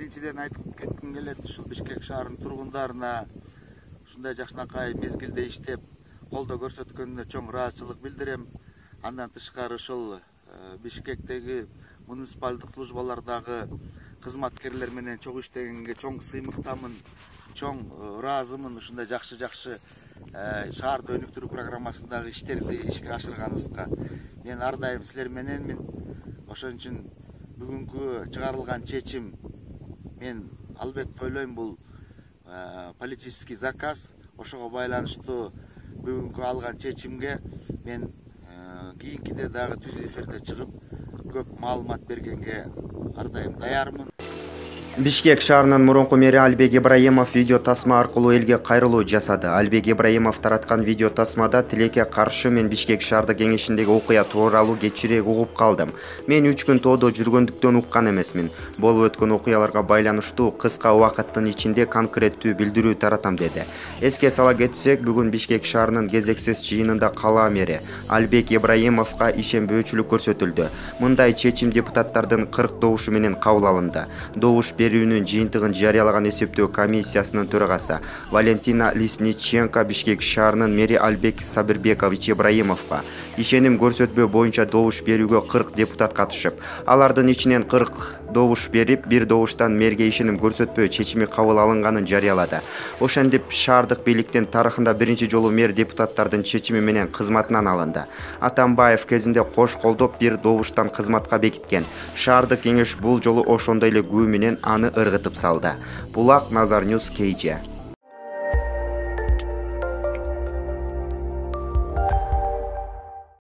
биринчиден айтып кетким келет, ушул Бишкек шаарынын тургундарына ушундай жакшынакай мезгилде иштеп колдоо көрсөткөнүнө чоң ыраазычылык билдирем. Андан тышкары ушул Бишкектеги муниципалдык службалардагы кызматкерлер менен чогуу иштегенге чоң сыймыктамын, чоң ыраазымын. Ушундай жакшы шаарды өнүктүрүү программасындагы иштерди ишке ашырганыбызга. Мен ар дайым силер мененмин. Ошон үчүн бүгүнкү чыгарылган чечим мен албетте ойлойм бул политический заказ. Ошого байланыштуу бүгүнкү алган чечимге мен кийинкиде дагы түз эфирде чыгып көп маалымат бергенге ар дайым даярмын. Бишкек шаарынын мурунку мэри Албек Ибраимов видео тасма аркылуу элге кайрылуу жасады. Албек Ибраимов тараткан видео тасмада тилекке каршы мен Бишкек шаардык кеңешиндеги окуя тууралуу кечирээк угуп калдым. Мен 3 күн тоодо жүргөндүктөн уккан эмесмин. Болуп өткөн окуяларга байланыштуу кыска убакыттын ичинде конкреттүү билдирүү таратам деди. Эске сала кетсек, бүгүн Бишкек шаарынын кезексиз жыйынында кала мэри Албек Ибраимовго ишенбөөчүлүк көрсөтүлдү. Мындай чечим депутаттардын 40 добушу менен кабыл алынды. Добуш берүүнүн жыйынтыгын жарыялаган эсептөө комиссиясынын төрагасы Валентина Лесниченко Бишкек шаарынын мэри Албек Сабирбекович Ибраимовго ишеним көрсөтпөө боюнча добуш берүүгө 40 депутат катышып, алардын ичинен 40 добуш берип, 1 добуштан мэрге ишеним көрсөтпөө чечими кабыл алынганын жарыялады. Ошентип шаардык бийликтин тарыхында биринчи жолу мэр депутаттардын чечими менен кызматынан алынды. Атамбаев кезинде кош колдоп 1 добуштан кызматка бекиткен. Шаардык кеңеш бул жолу ошондой эле күбө менен аны ыргытып салды. Булак Назар Ньюс KG.